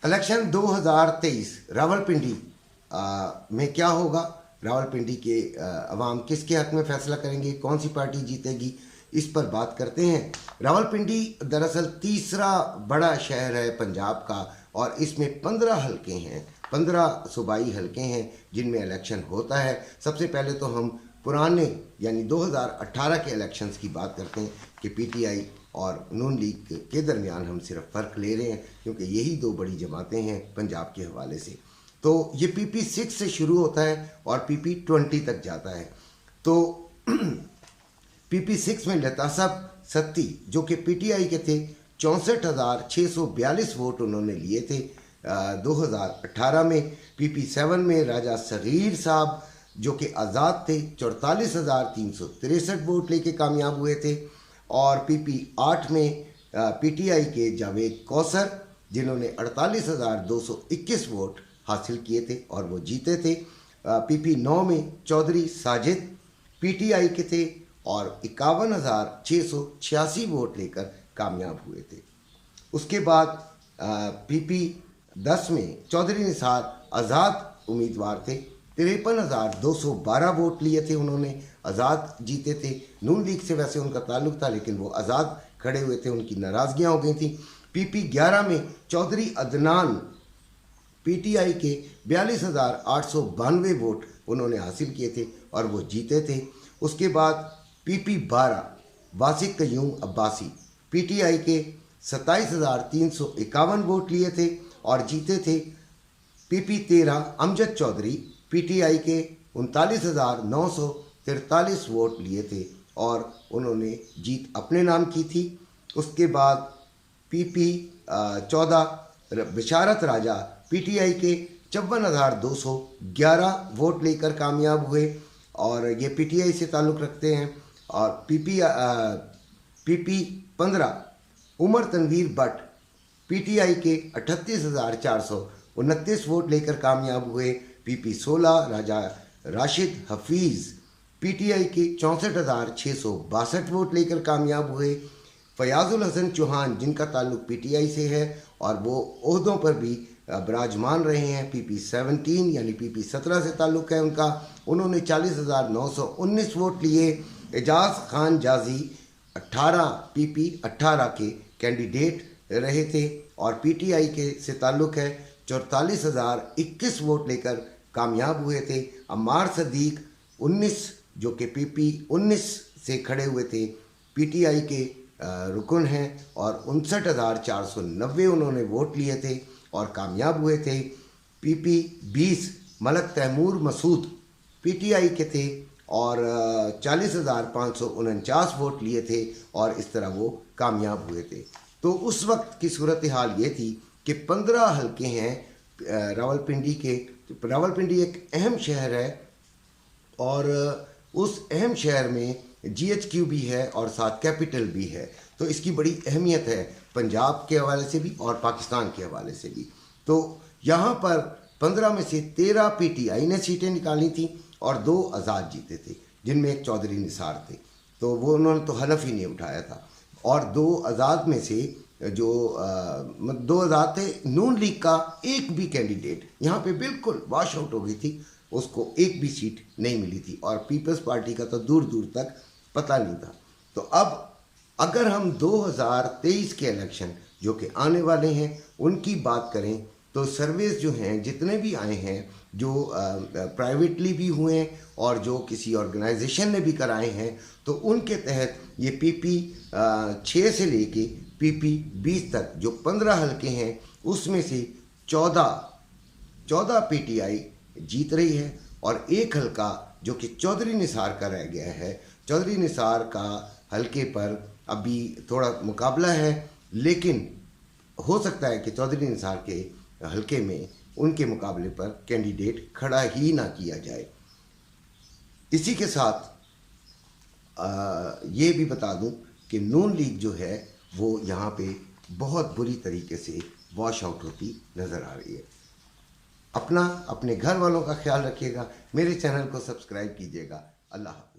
Election 2023 Rawalpindi में क्या होगा, रावलपिंडी के अवाम किसके हक में फैसला करेंगे, कौन सी पार्टी जीतेगी, इस पर बात करते हैं। रावलपिंडी दरअसल तीसरा बड़ा शहर है पंजाब का और इसमें 15 हलके हैं, 15 सूबाई हलके हैं जिनमें इलेक्शन होता है। सबसे पहले तो हम पुराने यानी 2018 के इलेक्शंस की बात करते हैं कि पीटीआई और नून लीग के दरमियान हम सिर्फ फ़र्क ले रहे हैं क्योंकि यही दो बड़ी जमातें हैं पंजाब के हवाले से। तो ये पीपी 6 से शुरू होता है और पीपी 20 तक जाता है। तो पीपी 6 में लतासब सत्ती जो कि पीटीआई के थे 64,642 वोट उन्होंने लिए थे 2018 में। पीपी 7 में राजा सगीर साहब जो कि आज़ाद थे 44,363 वोट लेके कामयाब हुए थे। और पीपी 8 में पीटीआई के जावेद कौसर जिन्होंने 48,221 वोट हासिल किए थे और वो जीते थे। पीपी 9 में चौधरी साजिद पीटीआई के थे और 51,686 वोट लेकर कामयाब हुए थे। उसके बाद पीपी 10 में चौधरी निसार आज़ाद उम्मीदवार थे, 53,212 वोट लिए थे उन्होंने, आज़ाद जीते थे। नून लीग से वैसे उनका ताल्लुक था लेकिन वो आज़ाद खड़े हुए थे, उनकी नाराज़गियाँ हो गई थी। पीपी 11 में चौधरी अदनान पीटीआई के 42,892 वोट उन्होंने हासिल किए थे और वो जीते थे। उसके बाद पीपी 12 वासिक कयूम अब्बासी पीटीआई के 27,351 वोट लिए थे और जीते थे। पीपी 13 अमजद चौधरी पीटीआई के 39,943 वोट लिए थे और उन्होंने जीत अपने नाम की थी। उसके बाद पीपी 14 बिशारत राजा पीटीआई के 54,211 वोट लेकर कामयाब हुए और ये पीटीआई से ताल्लुक़ रखते हैं। और पीपी 15 उमर तनवीर भट्ट पीटीआई के 38,429 वोट लेकर कामयाब हुए। पीपी 16 राजा राशिद हफीज़ पीटीआई के 64,662 वोट लेकर कामयाब हुए। फयाजुल हसन चौहान जिनका ताल्लुक पीटीआई से है और वो ओहदों पर भी विराजमान रहे हैं, पीपी 17 यानी पीपी 17 से ताल्लुक़ है उनका, उन्होंने 40,919 वोट लिए। एजाज खान जाजी 18 पीपी 18 के कैंडिडेट रहे थे और पीटीआई के से ताल्लुक़ है, 44,021 वोट लेकर कामयाब हुए थे। अम्मार सदीक 19 जो कि पीपी 19 से खड़े हुए थे, पीटीआई के रुकन हैं और 59,490 उन्होंने वोट लिए थे और कामयाब हुए थे। पीपी 20 मलक तैमूर मसूद पीटीआई के थे और 40,549 वोट लिए थे और इस तरह वो कामयाब हुए थे। तो उस वक्त की सूरत हाल ये थी कि 15 हलके हैं रावलपिंडी के। रावलपिंडी एक अहम शहर है और उस अहम शहर में जीएचक्यू भी है और साथ कैपिटल भी है, तो इसकी बड़ी अहमियत है पंजाब के हवाले से भी और पाकिस्तान के हवाले से भी। तो यहाँ पर 15 में से 13 पीटीआई ने सीटें निकाली थी और 2 आज़ाद जीते थे जिनमें एक चौधरी निसार थे, तो वो उन्होंने तो हलफ ही नहीं उठाया था। और 2 आज़ाद में से जो 2 आज़ाद थे, नून लीग का एक भी कैंडिडेट यहाँ पे बिल्कुल वॉश आउट हो गई थी, उसको एक भी सीट नहीं मिली थी और पीपल्स पार्टी का तो दूर दूर तक पता नहीं था। तो अब अगर हम 2023 के इलेक्शन जो कि आने वाले हैं उनकी बात करें तो सर्वेस जो हैं जितने भी आए हैं, जो प्राइवेटली भी हुए हैं और जो किसी ऑर्गेनाइजेशन ने भी कराए हैं, तो उनके तहत ये पीपी 6 से लेके पीपी 20 तक जो 15 हलके हैं उसमें से 14 पीटीआई जीत रही है और एक हलका जो कि चौधरी निसार का रह गया है। चौधरी निसार का हलके पर अभी थोड़ा मुकाबला है, लेकिन हो सकता है कि चौधरी निसार के हलके में उनके मुकाबले पर कैंडिडेट खड़ा ही ना किया जाए। इसी के साथ ये भी बता दूं कि नून लीग जो है वो यहाँ पे बहुत बुरी तरीके से वॉश आउट होती नज़र आ रही है। अपने घर वालों का ख्याल रखिएगा, मेरे चैनल को सब्सक्राइब कीजिएगा। अल्लाह।